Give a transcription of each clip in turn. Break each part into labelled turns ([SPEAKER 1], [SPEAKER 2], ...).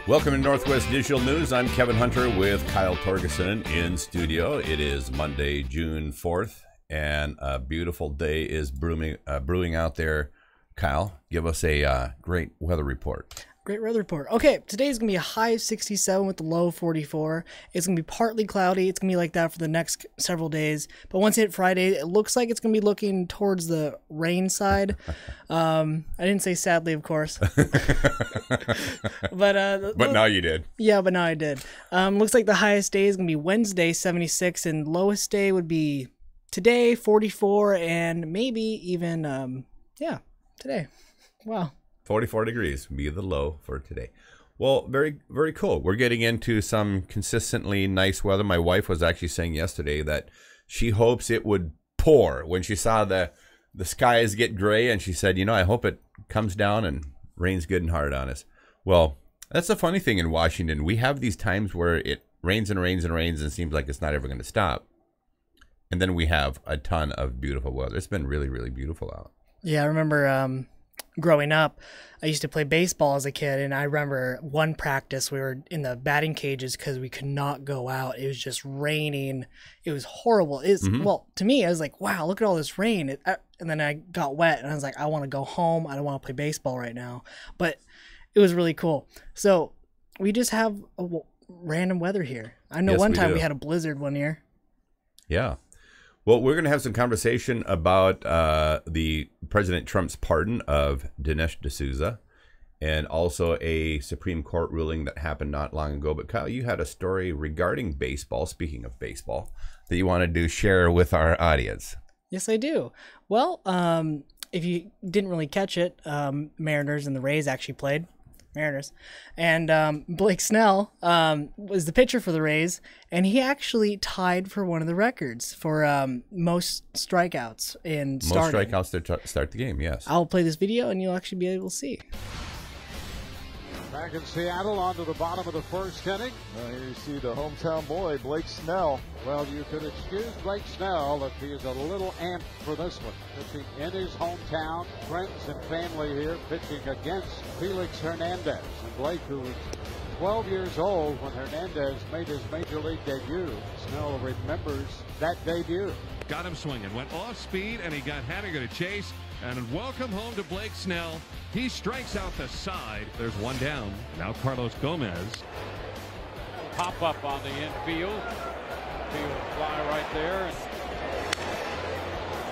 [SPEAKER 1] Welcome to Northwest Digital News. I'm Kevin Hunter with Kyle Torgerson in studio. It is Monday, June 4th, and a beautiful day is brewing out there. Kyle, give us a great weather report.
[SPEAKER 2] Great weather report. Okay, today's going to be a high of 67 with the low of 44. It's going to be partly cloudy. It's going to be like that for the next several days. But once it hit Friday, it looks like it's going to be looking towards the rain side. I didn't say sadly, of course. But
[SPEAKER 1] now you did.
[SPEAKER 2] Yeah, but now I did. Looks like the highest day is going to be Wednesday, 76, and lowest day would be today, 44, and maybe even, today. Wow.
[SPEAKER 1] 44 degrees be the low for today. Well, very, very cool. We're getting into some consistently nice weather. My wife was actually saying yesterday that she hopes it would pour when she saw the skies get gray, and she said, you know, I hope it comes down and rains good and hard on us. Well, that's the funny thing in Washington. We have these times where it rains and rains and rains and seems like it's not ever going to stop. And then we have a ton of beautiful weather. It's been really, really beautiful out.
[SPEAKER 2] Yeah, I remember growing up, I used to play baseball as a kid, and I remember one practice we were in the batting cages because we could not go out. It was just raining. It was horrible. Well, to me, I was like, wow, look at all this rain. And then I got wet, and I was like, I want to go home. I don't want to play baseball right now. But it was really cool. So we just have random weather here. I know one time we had a blizzard one year.
[SPEAKER 1] Yeah. Well, we're going to have some conversation about the President Trump's pardon of Dinesh D'Souza, and also a Supreme Court ruling that happened not long ago. But Kyle, you had a story regarding baseball, speaking of baseball, that you wanted to share with our audience.
[SPEAKER 2] Yes, I do. Well, if you didn't really catch it, Mariners and the Rays actually played. Mariners. And Blake Snell was the pitcher for the Rays, and he actually tied for one of the records for most strikeouts in starting.
[SPEAKER 1] Most strikeouts to start the game, yes.
[SPEAKER 2] I'll play this video, and you'll actually be able to see.
[SPEAKER 3] Back in Seattle, on to the bottom of the first inning. Here you see the hometown boy, Blake Snell. Well, you could excuse Blake Snell if he is a little amped for this one. Pitching in his hometown, friends and family here, pitching against Felix Hernandez. And Blake, who was 12 years old when Hernandez made his major league debut. Snell remembers that debut.
[SPEAKER 4] Got him swinging, went off speed, and he got Haniger to chase. And welcome home to Blake Snell. He strikes out the side. There's one down. Now Carlos Gomez.
[SPEAKER 3] Pop up on the infield. Field fly right there.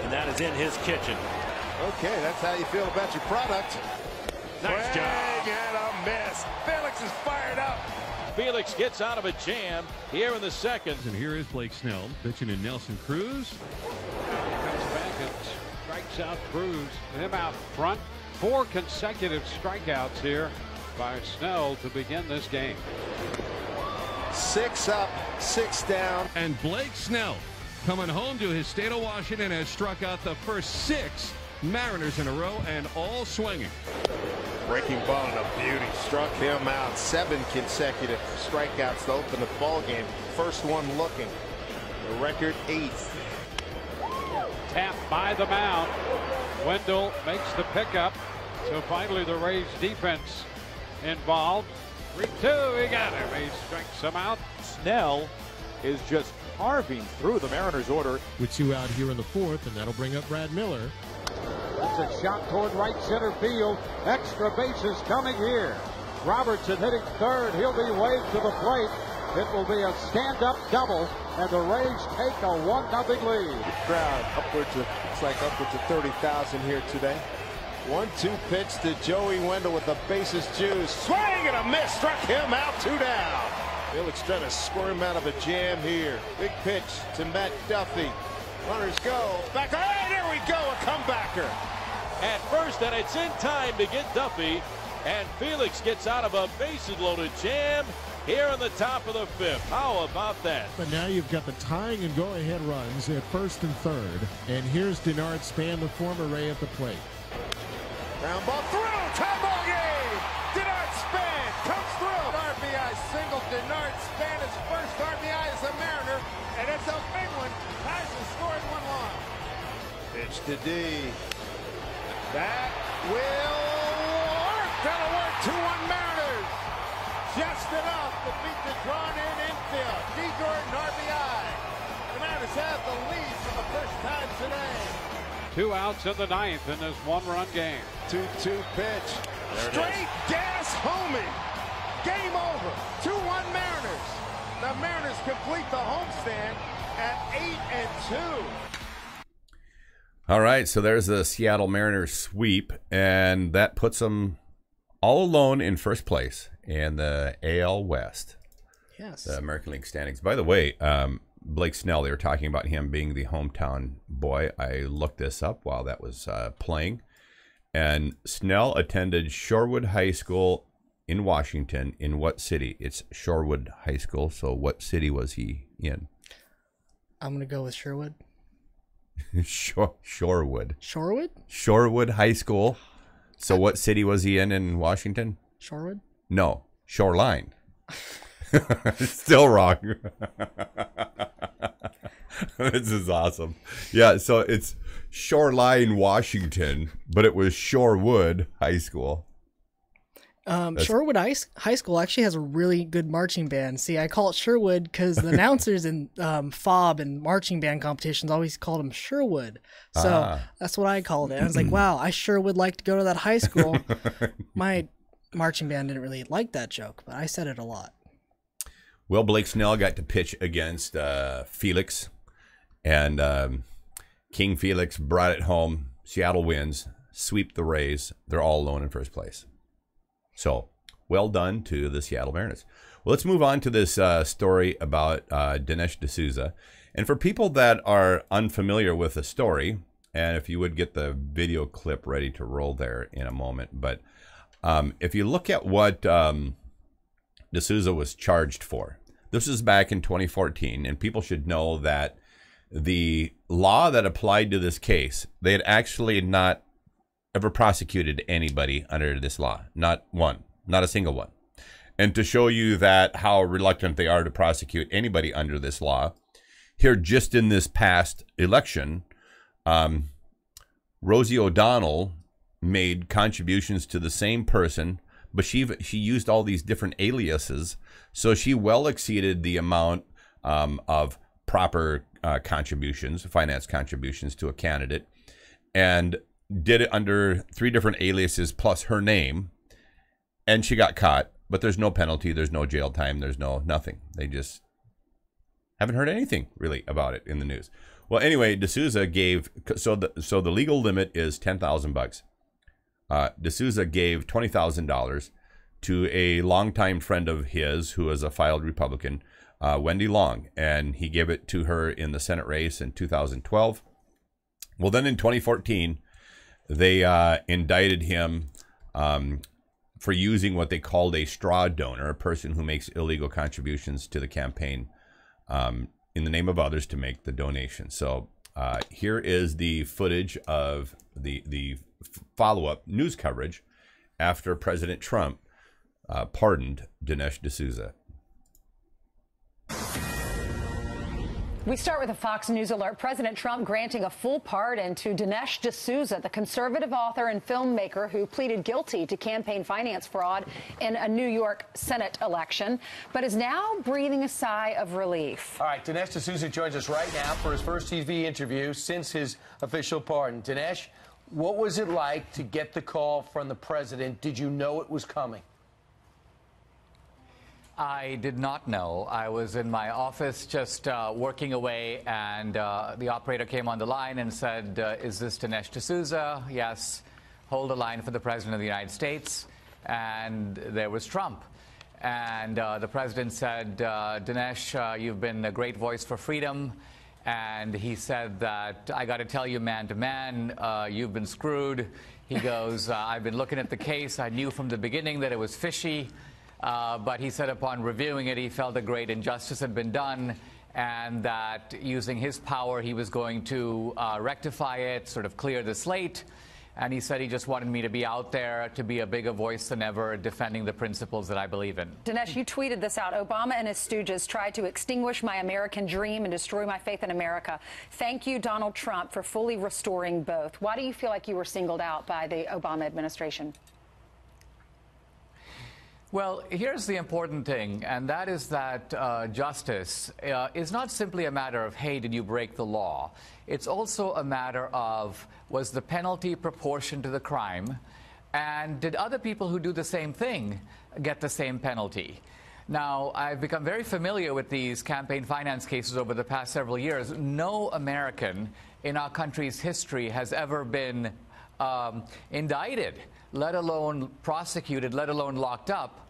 [SPEAKER 5] And that is in his kitchen.
[SPEAKER 6] Okay, that's how you feel about your product.
[SPEAKER 5] Nice job.
[SPEAKER 6] And a miss. Felix is fired up.
[SPEAKER 5] Felix gets out of a jam here in the second.
[SPEAKER 4] And here is Blake Snell pitching in Nelson Cruz.
[SPEAKER 3] Comes back and strikes out Cruz. Him out front. 4 consecutive strikeouts here by Snell to begin this game.
[SPEAKER 6] 6 up, 6 down.
[SPEAKER 4] And Blake Snell, coming home to his state of Washington, has struck out the first 6 Mariners in a row, and all swinging.
[SPEAKER 6] Breaking ball and a beauty. Struck him out. 7 consecutive strikeouts to open the ball game. First one looking. The record 8th.
[SPEAKER 3] Tapped by the mound. Wendell makes the pickup. So finally the Rays defense involved. 3-2, he got him. He strikes him out.
[SPEAKER 7] Snell is just carving through the Mariners order.
[SPEAKER 8] With 2 out here in the 4th, and that'll bring up Brad Miller.
[SPEAKER 3] It's a shot toward right center field. Extra bases coming here. Robertson hitting third. He'll be waved to the plate. It will be a stand-up double, and the Rays take a 1-0 lead.
[SPEAKER 6] Crowd looks like upwards of 30,000 here today. 1-2 pitch to Joey Wendell with the bases juice. Swing and a miss. Struck him out. 2 down. Felix trying to score him out of a jam here. Big pitch to Matt Duffy. Runners go. Back. Hey, there we go. A comebacker.
[SPEAKER 5] At first, and it's in time to get Duffy. And Felix gets out of a bases-loaded jam here in the top of the 5th. How about that?
[SPEAKER 8] But now you've got the tying and go-ahead runs at 1st and 3rd. And here's Denard Span, the former Ray, at the plate.
[SPEAKER 6] Ground ball through. Tie ball game. Denard Span comes through. RBI single. Denard Span his first RBI as a Mariner. And it's a big one. Ties the score in 1 long. Pitch to D. That will work. That'll work. 2-1 Mariners. just enough to beat the drawn-in infield. D. Gordon, RBI. The Mariners have the lead for the first time today.
[SPEAKER 3] 2 outs in the 9th in this one-run game.
[SPEAKER 6] 2-2 pitch. Straight gas homing. Game over. 2-1 Mariners. The Mariners complete the homestand at 8-2.
[SPEAKER 1] All right, so there's the Seattle Mariners sweep, and that puts them all alone in first place in the AL West.
[SPEAKER 2] Yes.
[SPEAKER 1] The American League standings. By the way, Blake Snell, they were talking about him being the hometown boy. I looked this up while that was playing. And Snell attended Shorewood High School in Washington. In what city? It's Shorewood High School. So what city was he in?
[SPEAKER 2] I'm going to go with Sherwood.
[SPEAKER 1] Shorewood.
[SPEAKER 2] Shorewood?
[SPEAKER 1] Shorewood High School. So what city was he in Washington?
[SPEAKER 2] Shorewood?
[SPEAKER 1] No, Shoreline. Still wrong. This is awesome. Yeah, so it's Shoreline, Washington, but it was Shorewood High School.
[SPEAKER 2] Shorewood High School actually has a really good marching band. See, I call it Sherwood because the announcers in FOB and marching band competitions always called them Sherwood. So that's what I called it. I was like, wow, I sure would like to go to that high school. My marching band didn't really like that joke, but I said it a lot.
[SPEAKER 1] Well, Blake Snell got to pitch against Felix, and King Felix brought it home. Seattle wins, sweep the Rays. They're all alone in first place. So, well done to the Seattle Mariners. Well, let's move on to this story about Dinesh D'Souza. And for people that are unfamiliar with the story, and if you would get the video clip ready to roll there in a moment, but if you look at what D'Souza was charged for, this is back in 2014, and people should know that the law that applied to this case, they had actually not ever prosecuted anybody under this law. Not one, not a single one. And to show you that how reluctant they are to prosecute anybody under this law, here just in this past election, Rosie O'Donnell made contributions to the same person, but she used all these different aliases, so she well exceeded the amount of proper contributions, finance contributions to a candidate, and did it under 3 different aliases plus her name, and she got caught, but there's no penalty, there's no jail time, there's no nothing. They just haven't heard anything really about it in the news. Well, anyway, D'Souza gave, so the legal limit is $10,000. D'Souza gave $20,000 to a longtime friend of his who is a filed Republican, Wendy Long, and he gave it to her in the Senate race in 2012. Well, then in 2014, they indicted him for using what they called a straw donor, a person who makes illegal contributions to the campaign in the name of others to make the donation. So here is the footage of the follow-up news coverage after President Trump pardoned Dinesh D'Souza.
[SPEAKER 9] We start with a Fox News alert. President Trump granting a full pardon to Dinesh D'Souza, the conservative author and filmmaker who pleaded guilty to campaign finance fraud in a New York Senate election, but is now breathing a sigh of relief.
[SPEAKER 10] All right, Dinesh D'Souza joins us right now for his first TV interview since his official pardon. Dinesh, what was it like to get the call from the president? Did you know it was coming?
[SPEAKER 11] I did not know. I was in my office just working away, and the operator came on the line and said, is this Dinesh D'Souza? Yes. Hold the line for the President of the United States. And there was Trump. And the President said, Dinesh, you've been a great voice for freedom. And he said that, I got to tell you, man to man, you've been screwed. He goes, I've been looking at the case. I knew from the beginning that it was fishy. But he said upon reviewing it, he felt a great injustice had been done, and that using his power, he was going to rectify it, sort of clear the slate. And he said he just wanted me to be out there, to be a bigger voice than ever, defending the principles that I believe in.
[SPEAKER 9] Dinesh, you tweeted this out. Obama and his stooges tried to extinguish my American dream and destroy my faith in America. Thank you, Donald Trump, for fully restoring both. Why do you feel like you were singled out by the Obama administration?
[SPEAKER 11] Well, here's the important thing, and that is that justice is not simply a matter of, hey, did you break the law? It's also a matter of, was the penalty proportion to the crime? And did other people who do the same thing get the same penalty? Now, I've become very familiar with these campaign finance cases over the past several years. No American in our country's history has ever been indicted, let alone prosecuted, let alone locked up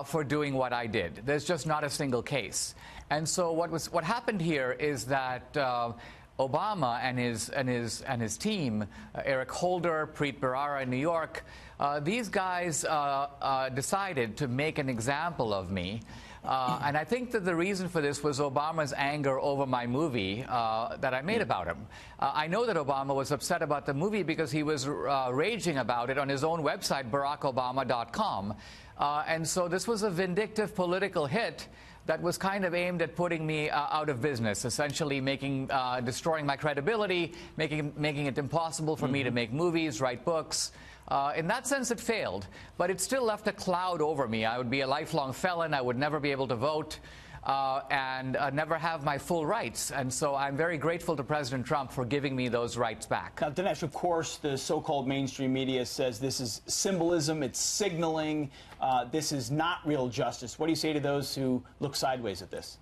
[SPEAKER 11] for doing what I did. There's just not a single case. And so what happened here is that Obama and his team, Eric Holder, Preet Bharara in New York, these guys decided to make an example of me. And I think that the reason for this was Obama's anger over my movie that I made about him. I know that Obama was upset about the movie because he was raging about it on his own website, barackobama.com. And so this was a vindictive political hit that was kind of aimed at putting me out of business, essentially destroying my credibility, making it impossible for me to make movies, write books. In that sense, it failed, but it still left a cloud over me. I would be a lifelong felon. I would never be able to vote and never have my full rights. And so I'm very grateful to President Trump for giving me those rights back.
[SPEAKER 12] Now, Dinesh, of course, the so-called mainstream media says this is symbolism, it's signaling, this is not real justice. What do you say to those who look sideways at this?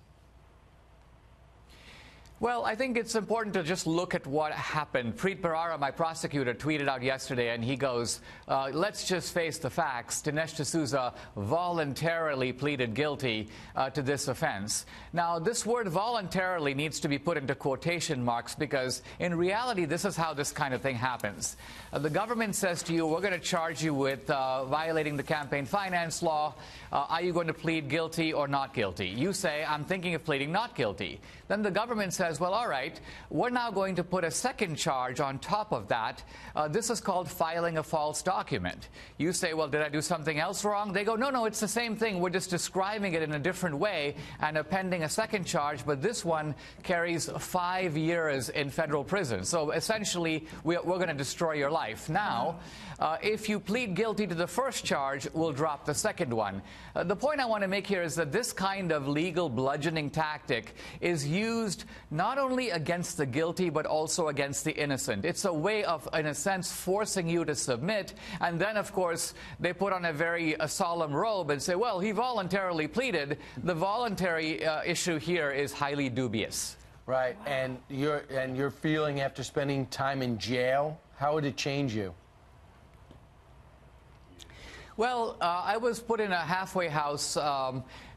[SPEAKER 11] Well, I think it's important to just look at what happened. Preet Bharara, my prosecutor, tweeted out yesterday, and he goes, let's just face the facts. Dinesh D'Souza voluntarily pleaded guilty to this offense. Now, this word voluntarily needs to be put into quotation marks because, in reality, this is how this kind of thing happens. The government says to you, we're going to charge you with violating the campaign finance law. Are you going to plead guilty or not guilty? You say, I'm thinking of pleading not guilty. Then the government says, well, all right, we're now going to put a second charge on top of that. This is called filing a false document. You say, well, did I do something else wrong? They go, no, it's the same thing. We're just describing it in a different way and appending a second charge, but this one carries 5 years in federal prison. So essentially, we're going to destroy your life. Now, if you plead guilty to the first charge, we'll drop the second one. The point I want to make here is that this kind of legal bludgeoning tactic is used not only against the guilty, but also against the innocent. It's a way of, in a sense, forcing you to submit. And then, of course, they put on a very solemn robe and say, well, he voluntarily pleaded. The voluntary issue here is highly dubious.
[SPEAKER 10] Right. And your feeling after spending time in jail, how would it change you?
[SPEAKER 11] Well, I was put in a halfway house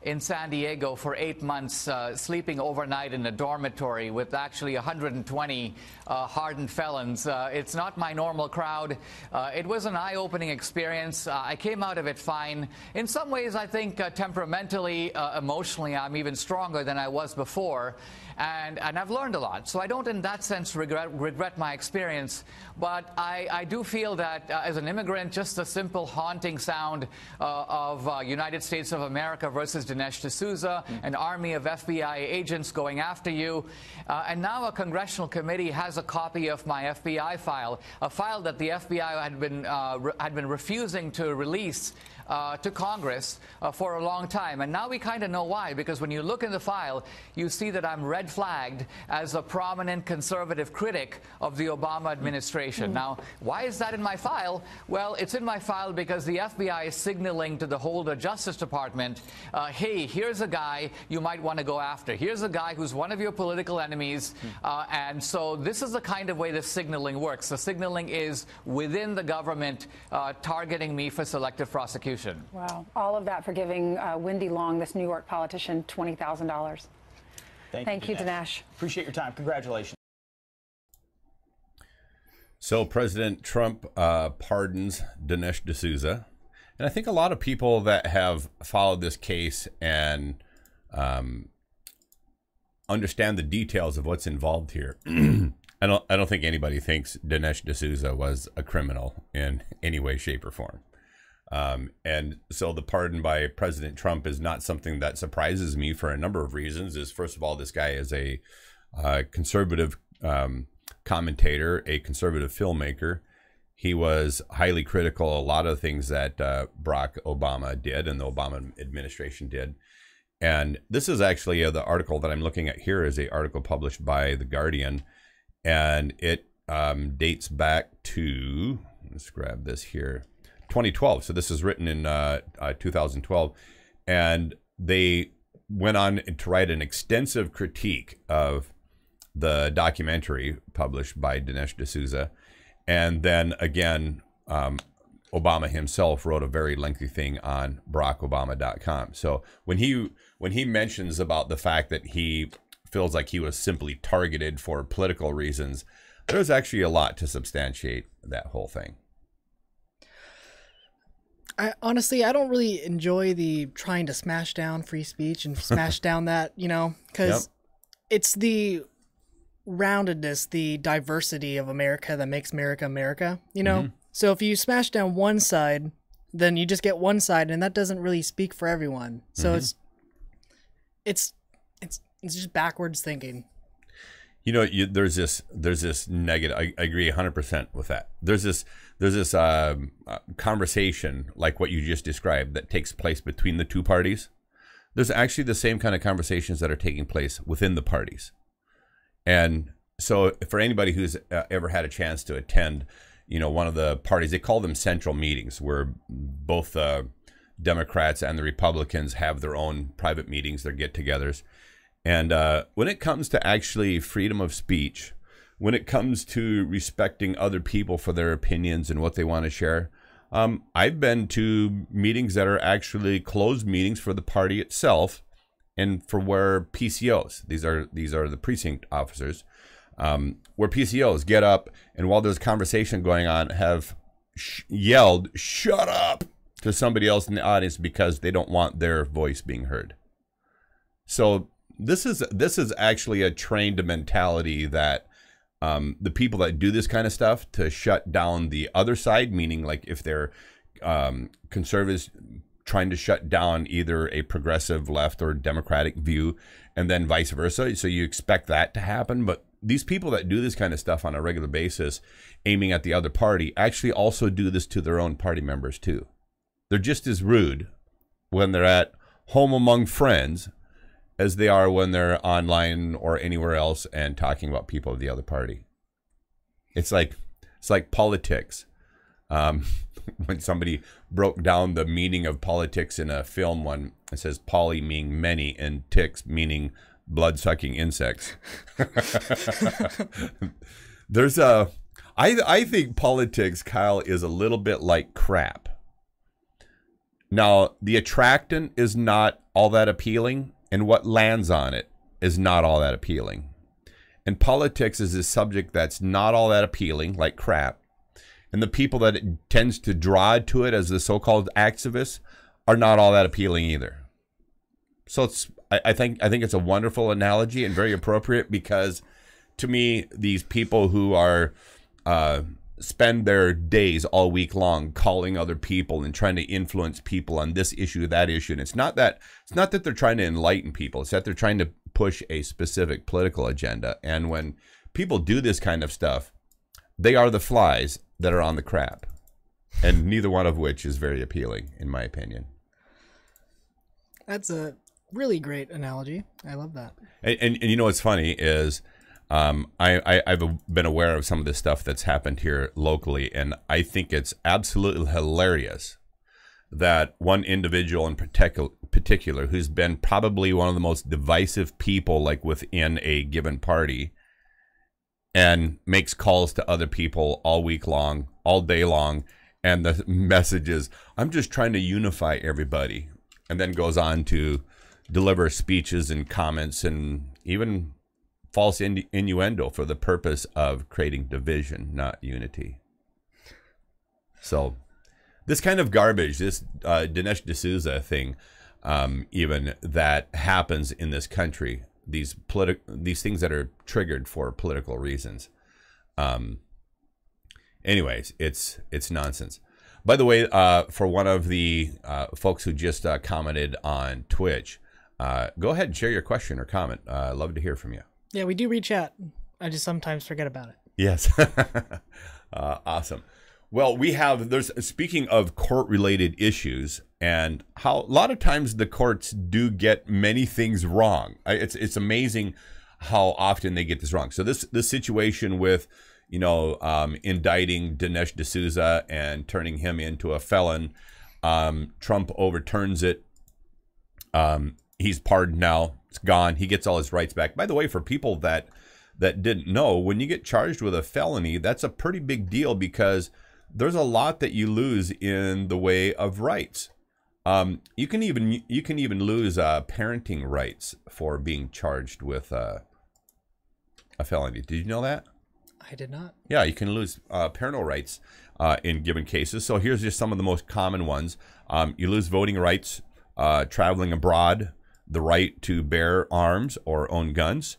[SPEAKER 11] in San Diego for 8 months, sleeping overnight in a dormitory with actually 120 hardened felons. It's not my normal crowd. It was an eye-opening experience. I came out of it fine. In some ways, I think temperamentally, emotionally, I'm even stronger than I was before. And I've learned a lot. So I don't, in that sense, regret my experience. But I do feel that as an immigrant, just the simple haunting sound of United States of America versus Dinesh D'Souza, an army of FBI agents going after you. And now a congressional committee has a copy of my FBI file, a file that the FBI had been refusing to release to Congress for a long time. And now we kind of know why, because when you look in the file, you see that I'm red flagged as a prominent conservative critic of the Obama administration. Now, why is that in my file? Well, it's in my file because the FBI is signaling to the Holder Justice Department, hey, here's a guy you might want to go after. Here's a guy who's one of your political enemies. And so this is the kind of way the signaling works. The signaling is within the government targeting me for selective prosecution.
[SPEAKER 9] Wow. All of that for giving Wendy Long, this New York politician, $20,000. Thank you, Dinesh.
[SPEAKER 12] Appreciate your time. Congratulations.
[SPEAKER 1] So President Trump pardons Dinesh D'Souza. And I think a lot of people that have followed this case and understand the details of what's involved here, I don't think anybody thinks Dinesh D'Souza was a criminal in any way, shape, or form. And so the pardon by President Trump is not something that surprises me for a number of reasons. First of all, this guy is a conservative commentator, a conservative filmmaker. He was highly critical of a lot of things that Barack Obama did and the Obama administration did. And this is actually the article that I'm looking at here is an article published by The Guardian. And it dates back to, let's grab this here, 2012. So this is written in 2012. And they went on to write an extensive critique of the documentary published by Dinesh D'Souza. And then again, Obama himself wrote a very lengthy thing on BarackObama.com. So when he mentions about the fact that he feels like he was simply targeted for political reasons, there's actually a lot to substantiate that whole thing.
[SPEAKER 2] Honestly, I don't really enjoy the trying to smash down free speech and smash down that, because it's the roundedness, the diversity of America that makes America America, So if you smash down one side, then you just get one side, and that doesn't really speak for everyone. So it's just backwards thinking.
[SPEAKER 1] There's this negative. I agree 100% with that. There's this conversation like what you just described that takes place between the two parties. There's actually the same kind of conversations that are taking place within the parties. And so for anybody who's ever had a chance to attend, one of the parties, they call them central meetings, where both the Democrats and the Republicans have their own private meetings, their get-togethers. And when it comes to actually freedom of speech, when it comes to respecting other people for their opinions and what they want to share, I've been to meetings that are actually closed meetings for the party itself, and for where PCOs, these are the precinct officers, where PCOs get up and while there's a conversation going on, have yelled "shut up" to somebody else in the audience because they don't want their voice being heard. So this is actually a trained mentality that the people that do this kind of stuff to shut down the other side, meaning like if they're conservatives trying to shut down either a progressive left or democratic view, and then vice versa. So you expect that to happen. But these people that do this kind of stuff on a regular basis, aiming at the other party, actually also do this to their own party members too. They're just as rude when they're at home among friends as they are when they're online or anywhere else and talking about people of the other party. It's like politics. When somebody broke down the meaning of politics in a film one, it says poly meaning many and ticks meaning blood-sucking insects. I think politics, Kyle, is a little bit like crap. Now, the attractant is not all that appealing, and what lands on it is not all that appealing. And politics is a subject that's not all that appealing, like crap. And the people that it tends to draw to it as the so-called activists are not all that appealing either. So I think it's a wonderful analogy and very appropriate, because to me, these people who are spend their days all week long calling other people and trying to influence people on this issue, that issue, and it's not that they're trying to enlighten people, it's that they're trying to push a specific political agenda. And when people do this kind of stuff, they are the flies that are on the crap, and neither one of which is very appealing, in my opinion.
[SPEAKER 2] That's a really great analogy. I love that.
[SPEAKER 1] And you know what's funny is I've been aware of some of the stuff that's happened here locally, and I think it's absolutely hilarious that one individual in particular, who's been probably one of the most divisive people like within a given party, and makes calls to other people all week long, all day long, and the message is, I'm just trying to unify everybody, and then goes on to deliver speeches and comments and even false innuendo for the purpose of creating division, not unity. So this kind of garbage, this Dinesh D'Souza thing, even that happens in this country, these things that are triggered for political reasons. Anyways, it's nonsense. By the way, for one of the folks who just commented on Twitch, go ahead and share your question or comment. I'd love to hear from you.
[SPEAKER 2] Yeah, we do reach out. I just sometimes forget about it.
[SPEAKER 1] Yes. Awesome. Well, speaking of court-related issues and how a lot of times the courts do get many things wrong. It's amazing how often they get this wrong. So this situation with, indicting Dinesh D'Souza and turning him into a felon, Trump overturns it. He's pardoned now. It's gone. He gets all his rights back. By the way, for people that didn't know, when you get charged with a felony, that's a pretty big deal because there's a lot that you lose in the way of rights. You can even lose parenting rights for being charged with a felony. Did you know that?
[SPEAKER 2] I did not.
[SPEAKER 1] Yeah, you can lose parental rights in given cases. So here's just some of the most common ones. You lose voting rights, traveling abroad, the right to bear arms or own guns,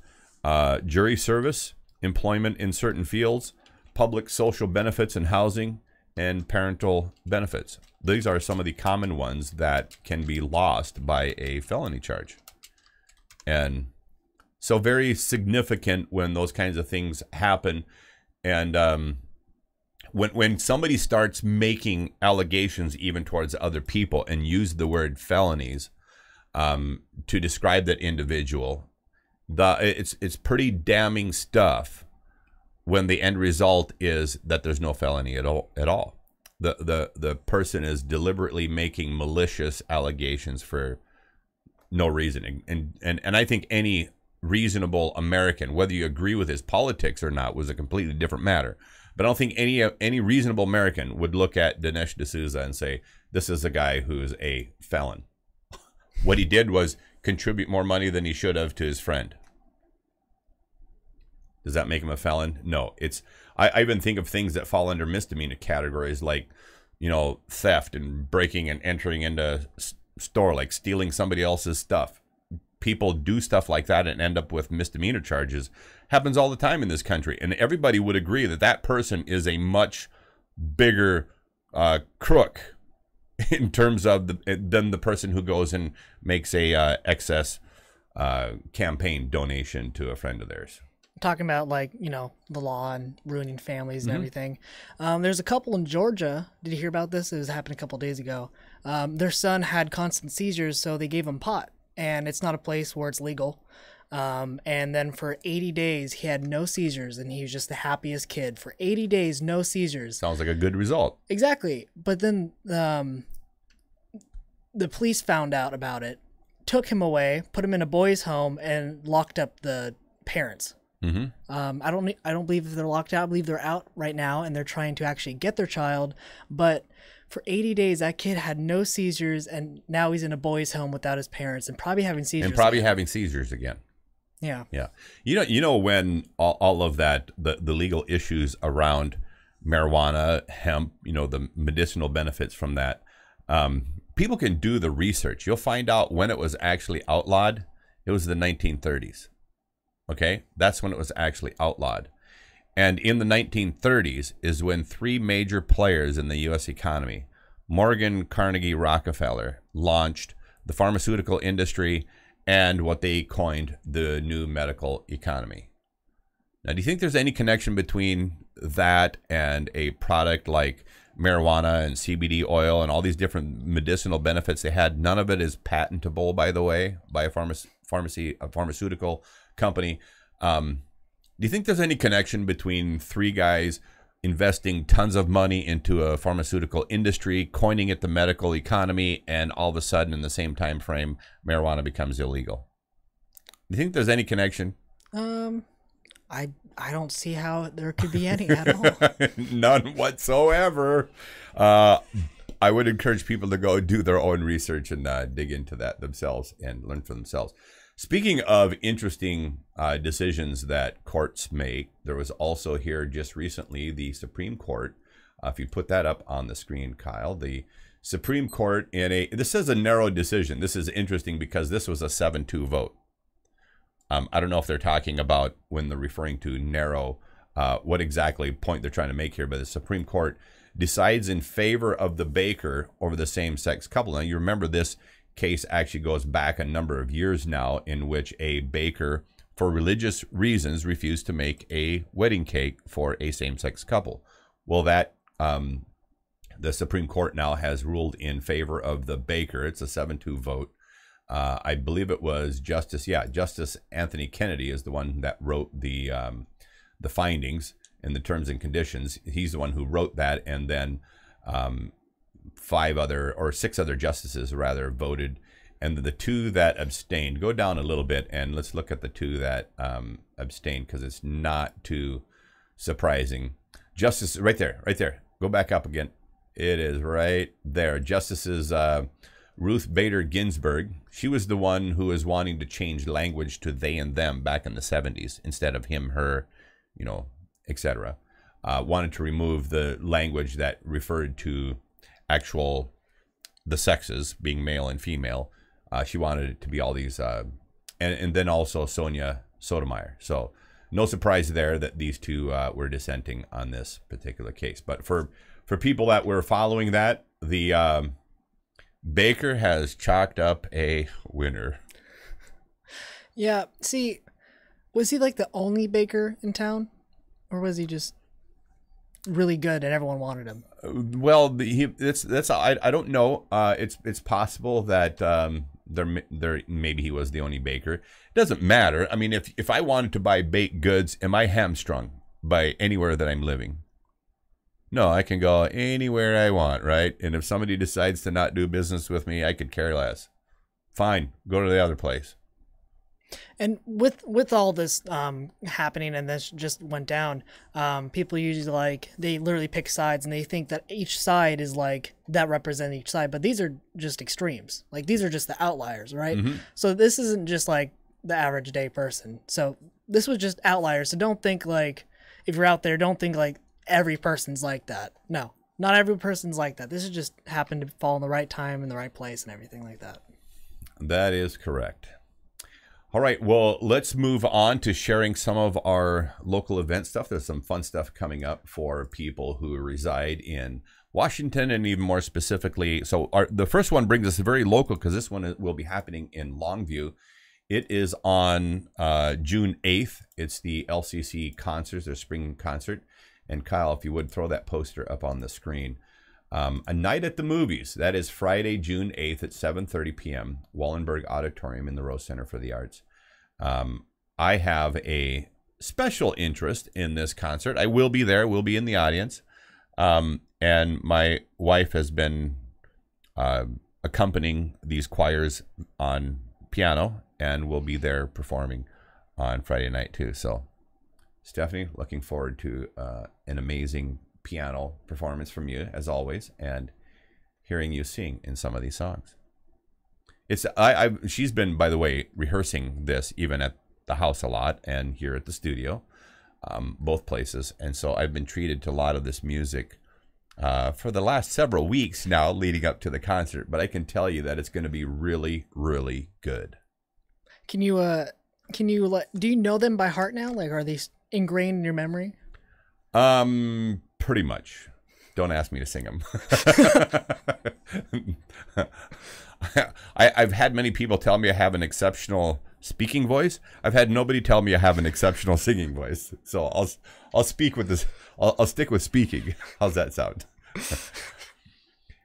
[SPEAKER 1] jury service, employment in certain fields, public social benefits and housing, and parental benefits. These are some of the common ones that can be lost by a felony charge. And so very significant when those kinds of things happen. And when somebody starts making allegations even towards other people and use the word felonies to describe that individual, it's pretty damning stuff when the end result is that there's no felony at all. The person is deliberately making malicious allegations for no reason. And I think any reasonable American, whether you agree with his politics or not, was a completely different matter. But I don't think any reasonable American would look at Dinesh D'Souza and say, this is a guy who's a felon. What he did was contribute more money than he should have to his friend. Does that make him a felon? No. I even think of things that fall under misdemeanor categories like, theft and breaking and entering into a store, like stealing somebody else's stuff. People do stuff like that and end up with misdemeanor charges. Happens all the time in this country. And everybody would agree that that person is a much bigger crook in terms of than the person who goes and makes a excess campaign donation to a friend of theirs.
[SPEAKER 2] Talking about the law and ruining families and everything. There's a couple in Georgia. Did you hear about this? It happened a couple of days ago. Their son had constant seizures, so they gave him pot. And it's not a place where it's legal. And then for 80 days, he had no seizures, and he was just the happiest kid. For 80 days, no seizures.
[SPEAKER 1] Sounds like a good result.
[SPEAKER 2] Exactly. But then the police found out about it, took him away, put him in a boys' home, and locked up the parents.
[SPEAKER 1] Mm-hmm.
[SPEAKER 2] I don't believe they're locked out. I believe they're out right now, and they're trying to actually get their child. But for 80 days, that kid had no seizures, and now he's in a boys' home without his parents, and probably having seizures.
[SPEAKER 1] Again.
[SPEAKER 2] Yeah.
[SPEAKER 1] Yeah. You know when all of that, the legal issues around marijuana, hemp, the medicinal benefits from that, people can do the research. You'll find out when it was actually outlawed. It was the 1930s. Okay, that's when it was actually outlawed. And in the 1930s is when three major players in the U.S. economy, Morgan, Carnegie, Rockefeller, launched the pharmaceutical industry and what they coined the new medical economy. Now, do you think there's any connection between that and a product like marijuana and CBD oil and all these different medicinal benefits they had? None of it is patentable, by the way, by a pharmaceutical company. Do you think there's any connection between three guys investing tons of money into a pharmaceutical industry, coining it the medical economy, and all of a sudden in the same time frame, marijuana becomes illegal? Do you think there's any connection?
[SPEAKER 2] I don't see how there could be any at all.
[SPEAKER 1] None whatsoever. I would encourage people to go do their own research and dig into that themselves and learn for themselves. Speaking of interesting decisions that courts make, there was also here just recently the Supreme Court. If you put that up on the screen, Kyle, the Supreme Court this is a narrow decision. This is interesting because this was a 7-2 vote. I don't know if they're talking about when they're referring to narrow, what exactly point they're trying to make here, but the Supreme Court decides in favor of the baker over the same-sex couple. Now, you remember this case actually goes back a number of years now, in which a baker, for religious reasons, refused to make a wedding cake for a same-sex couple. Well, that the Supreme Court now has ruled in favor of the baker. It's a 7-2 vote. I believe it was Justice Anthony Kennedy is the one that wrote the findings and the terms and conditions. He's the one who wrote that, and then 6 other justices rather voted, and the 2 that abstained. Go down a little bit and let's look at the 2 that abstained, because it's not too surprising. Justice, right there. Go back up again. It is right there. Justices Ruth Bader Ginsburg. She was the one who was wanting to change language to they and them back in the 70s instead of him, her, etc. Wanted to remove the language that referred to the sexes being male and female. She wanted it to be all these, and then also Sonia Sotomayor. So no surprise there that these 2 were dissenting on this particular case. But for people that were following that, the baker has chalked up a winner.
[SPEAKER 2] Yeah. See, was he like the only baker in town, or was he just really good and everyone wanted him?
[SPEAKER 1] Well, I don't know. It's possible that there maybe he was the only baker. It doesn't matter. I mean, if I wanted to buy baked goods, am I hamstrung by anywhere that I'm living? No, I can go anywhere I want, right? And if somebody decides to not do business with me, I could care less. Fine, go to the other place.
[SPEAKER 2] And with all this happening, and this just went down, people usually they literally pick sides, and they think that each side is that represents each side, but these are just extremes. These are just the outliers, right? Mm-hmm. So this isn't just the average day person. So this was just outliers. So don't think if you're out there, don't think every person's like that. No, not every person's like that. This is just happened to fall in the right time in the right place and everything like that.
[SPEAKER 1] That is correct. All right, well, let's move on to sharing some of our local event stuff. There's some fun stuff coming up for people who reside in Washington, and even more specifically. So the first one brings us very local, because this one will be happening in Longview. It is on June 8th. It's the LCC concerts, their spring concert. And Kyle, if you would throw that poster up on the screen. A Night at the Movies. That is Friday, June 8th at 7:30 p.m. Wallenberg Auditorium in the Rose Center for the Arts. I have a special interest in this concert. I will be there. We'll be in the audience. And my wife has been accompanying these choirs on piano, and will be there performing on Friday night too. So, Stephanie, looking forward to an amazing piano performance from you, as always, and hearing you sing in some of these songs. She's been, by the way, rehearsing this even at the house a lot and here at the studio, both places. And so I've been treated to a lot of this music for the last several weeks now leading up to the concert. But I can tell you that it's going to be really, really good.
[SPEAKER 2] Do you know them by heart now? Are they ingrained in your memory?
[SPEAKER 1] Pretty much. Don't ask me to sing them. I've had many people tell me I have an exceptional speaking voice. I've had nobody tell me I have an exceptional singing voice. So I'll speak with this. I'll stick with speaking. How's that sound?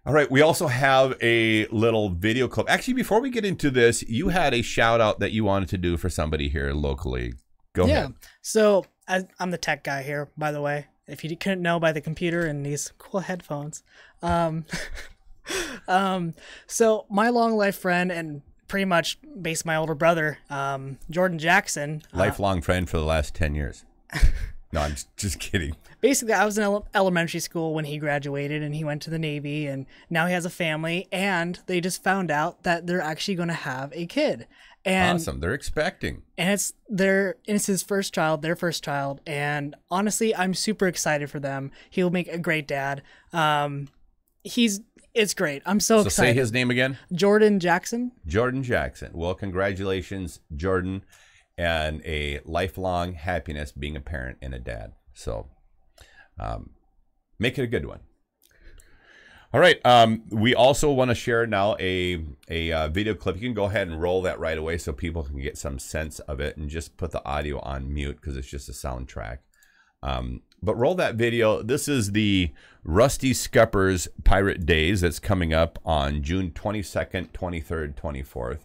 [SPEAKER 1] All right. We also have a little video clip. Actually, before we get into this, you had a shout out that you wanted to do for somebody here locally. Go ahead. Yeah.
[SPEAKER 2] So I'm the tech guy here, by the way, if you couldn't know by the computer and these cool headphones. So my long life friend and pretty much based my older brother, Jordan Jackson.
[SPEAKER 1] Lifelong friend for the last 10 years. No, I'm just kidding.
[SPEAKER 2] Basically, I was in elementary school when he graduated, and he went to the Navy, and now he has a family, and they just found out that they're actually going to have a kid. And
[SPEAKER 1] awesome. They're expecting.
[SPEAKER 2] And it's his first child, their first child. And honestly, I'm super excited for them. He'll make a great dad. It's great. I'm so excited.
[SPEAKER 1] So say his name again.
[SPEAKER 2] Jordan Jackson.
[SPEAKER 1] Jordan Jackson. Well, congratulations, Jordan, and a lifelong happiness being a parent and a dad. So make it a good one. All right. We also want to share now a video clip. You can go ahead and roll that right away so people can get some sense of it, and just put the audio on mute because it's just a soundtrack. But roll that video. This is the Rusty Scuppers Pirate Daze that's coming up on June 22nd, 23rd, 24th.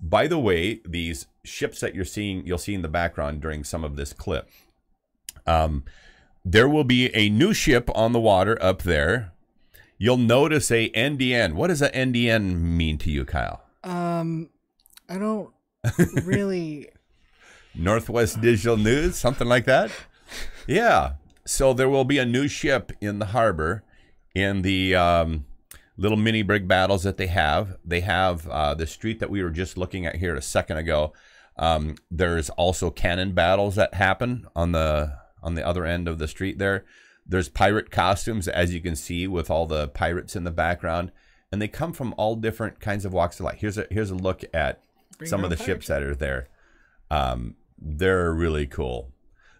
[SPEAKER 1] By the way, these ships that you'll see in the background during some of this clip. There will be a new ship on the water up there. You'll notice a NDN. What does a NDN mean to you, Kyle?
[SPEAKER 2] I don't really.
[SPEAKER 1] Northwest Digital News, something like that? Yeah. So there will be a new ship in the harbor in the little mini brig battles that they have. They have the street that we were just looking at here a second ago. There's also cannon battles that happen on the other end of the street there. There's pirate costumes, as you can see, with all the pirates in the background. And they come from all different kinds of walks of life. Here's a look at some of the ships that are there. They're really cool.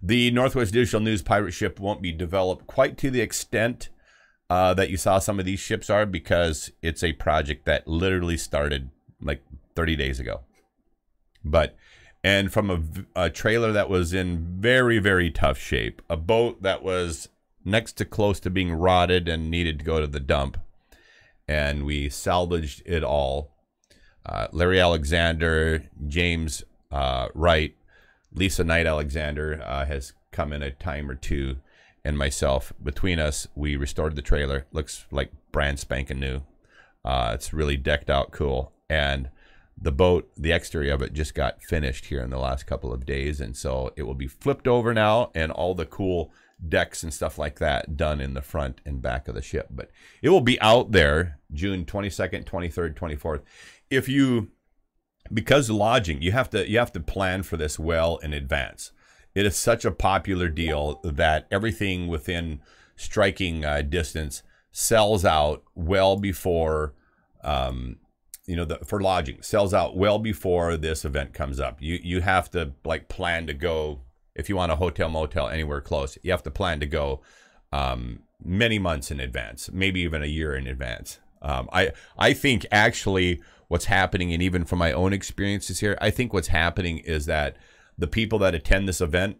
[SPEAKER 1] The Northwest Digital News pirate ship won't be developed quite to the extent that you saw some of these ships are, because it's a project that literally started like 30 days ago. And from a trailer that was in very, very tough shape, a boat that was next to close to being rotted and needed to go to the dump, and we salvaged it all. Larry Alexander, James Wright, Lisa Knight Alexander has come in a time or two, and myself. Between us, we restored the trailer. Looks like brand spanking new. It's really decked out cool. And the boat, the exterior of it just got finished here in the last couple of days. And so it will be flipped over now, and all the cool decks and stuff like that done in the front and back of the ship. But it will be out there June 22nd, 23rd, 24th. Because lodging, you have to plan for this well in advance. It is such a popular deal that everything within striking distance sells out well before, for lodging, sells out well before this event comes up. You have to like plan to go, if you want a hotel, motel, anywhere close, you have to plan to go many months in advance, maybe even a year in advance. I think actually what's happening, and even from my own experiences here, I think what's happening is that the people that attend this event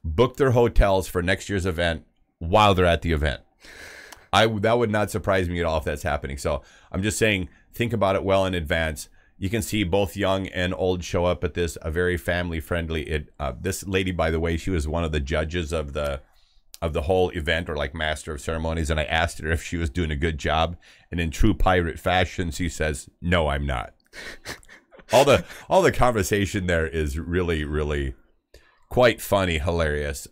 [SPEAKER 1] book their hotels for next year's event while they're at the event. That would not surprise me at all if that's happening. So I'm just saying, think about it well in advance. You can see both young and old show up at this, a very family friendly. This lady, by the way, she was one of the judges of the whole event, or like master of ceremonies, and I asked her if she was doing a good job, and in true pirate fashion, she says, "No, I'm not." all the conversation there is really, really quite funny, hilarious.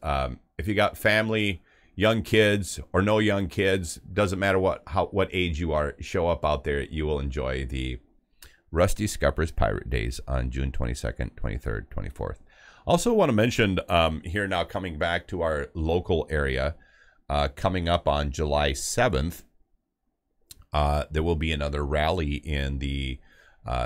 [SPEAKER 1] If you got family, young kids or no young kids, doesn't matter what age you are, show up out there. You will enjoy the Rusty Scuppers Pirate Days on June 22nd, 23rd, 24th. Also want to mention here now, coming back to our local area, coming up on July 7th, there will be another rally in the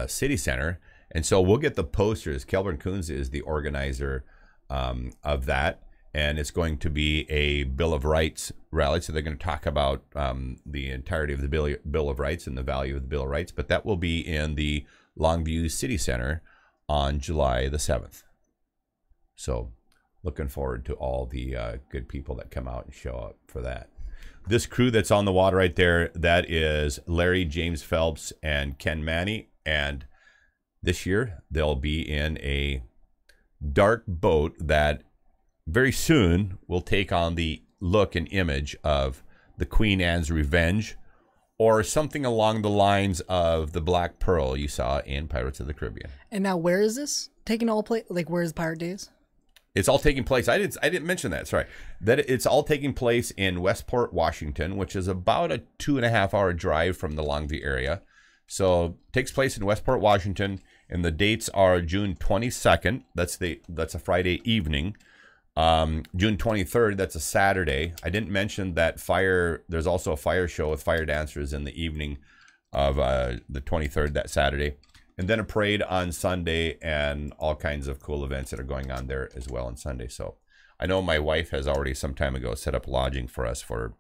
[SPEAKER 1] city center. And so we'll get the posters. Kelvin Coons is the organizer of that. And it's going to be a Bill of Rights rally. So they're going to talk about the entirety of the Bill of Rights and the value of the Bill of Rights. But that will be in the Longview City Center on July the 7th. So looking forward to all the good people that come out and show up for that. This crew that's on the water right there, that is Larry, James Phelps, and Ken Manny. And this year, they'll be in a dark boat that very soon will take on the look and image of the Queen Anne's Revenge, or something along the lines of the Black Pearl you saw in Pirates of the Caribbean.
[SPEAKER 2] And now, where is this taking all place? Like, where's Pirate Days?
[SPEAKER 1] It's all taking place. I didn't mention that. Sorry, that it's all taking place in Westport, Washington, which is about a 2.5-hour drive from the Longview area. So it takes place in Westport, Washington, and the dates are June 22nd. That's a Friday evening. June 23rd. That's a Saturday. I didn't mention that there's also a fire show with fire dancers in the evening of the 23rd, that Saturday. And then a parade on Sunday, and all kinds of cool events that are going on there as well on Sunday. So I know my wife has already some time ago set up lodging for us for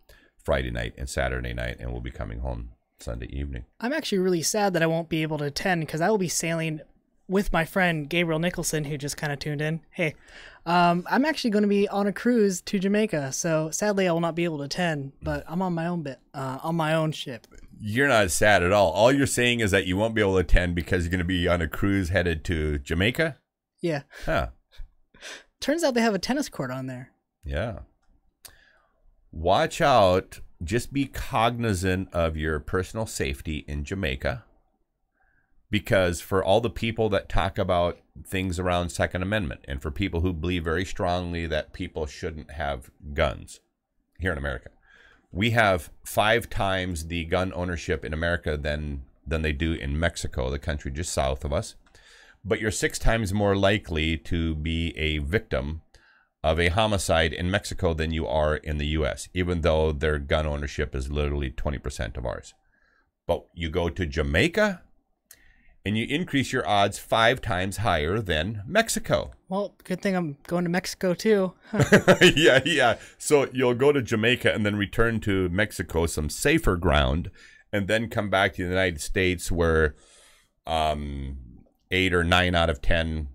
[SPEAKER 1] Friday night and Saturday night, and we'll be coming home Sunday evening.
[SPEAKER 2] I'm actually really sad that I won't be able to attend, because I will be sailing with my friend Gabriel Nicholson, who just kind of tuned in. Hey, I'm actually going to be on a cruise to Jamaica, so sadly I will not be able to attend, but I'm on my own ship.
[SPEAKER 1] You're not sad at all. All you're saying is that you won't be able to attend because you're going to be on a cruise headed to Jamaica?
[SPEAKER 2] Yeah.
[SPEAKER 1] Huh.
[SPEAKER 2] Turns out they have a tennis court on there.
[SPEAKER 1] Yeah. Watch out. Just be cognizant of your personal safety in Jamaica. Because for all the people that talk about things around Second Amendment, and for people who believe very strongly that people shouldn't have guns here in America, we have 5 times the gun ownership in America than they do in Mexico, the country just south of us. But you're 6 times more likely to be a victim of a homicide in Mexico than you are in the U.S., even though their gun ownership is literally 20% of ours. But you go to Jamaica, and you increase your odds 5 times higher than Mexico.
[SPEAKER 2] Well, good thing I'm going to Mexico too.
[SPEAKER 1] Yeah. So you'll go to Jamaica and then return to Mexico, some safer ground, and then come back to the United States where 8 or 9 out of 10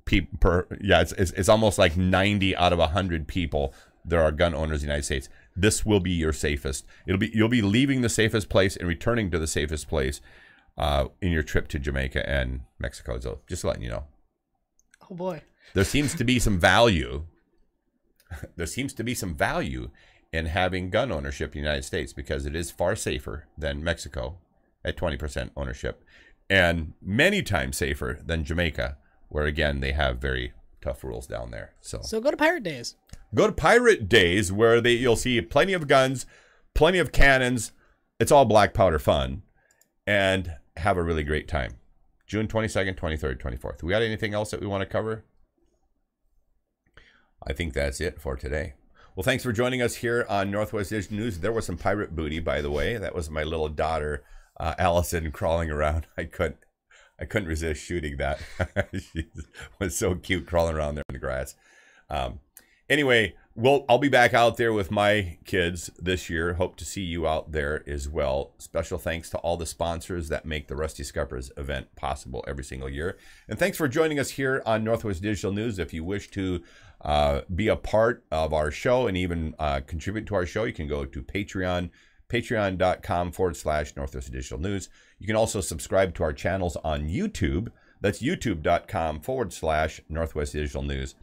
[SPEAKER 1] people it's almost like 90 out of 100 people there are gun owners in the United States. This will be your safest. You'll be leaving the safest place and returning to the safest place in your trip to Jamaica and Mexico. So just letting you know.
[SPEAKER 2] Oh boy.
[SPEAKER 1] There seems to be some value. There seems to be some value in having gun ownership in the United States because it is far safer than Mexico at 20% ownership, and many times safer than Jamaica, where again they have very tough rules down there. So
[SPEAKER 2] go to Pirate Daze.
[SPEAKER 1] Go to Pirate Daze, where you'll see plenty of guns, plenty of cannons. It's all black powder fun, and have a really great time. June 22nd, 23rd, 24th. We got anything else that we want to cover? I think that's it for today. Well, thanks for joining us here on Northwest Digital News. There was some pirate booty, by the way. That was my little daughter, Allison, crawling around. I couldn't resist shooting that. She was so cute crawling around there in the grass. Anyway, I'll be back out there with my kids this year. Hope to see you out there as well. Special thanks to all the sponsors that make the Rusty Scuppers event possible every single year. And thanks for joining us here on Northwest Digital News. If you wish to be a part of our show and even contribute to our show, you can go to Patreon, patreon.com/Northwest Digital News. You can also subscribe to our channels on YouTube. That's youtube.com/Northwest Digital News.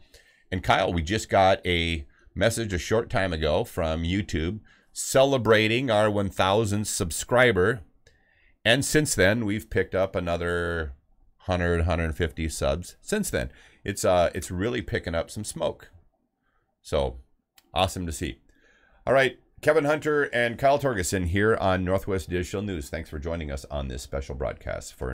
[SPEAKER 1] And Kyle, we just got a message a short time ago from YouTube celebrating our 1,000th subscriber. And since then, we've picked up another 100, 150 subs since then. It's really picking up some smoke. So awesome to see. All right, Kevin Hunter and Kyle Torgerson here on Northwest Digital News. Thanks for joining us on this special broadcast for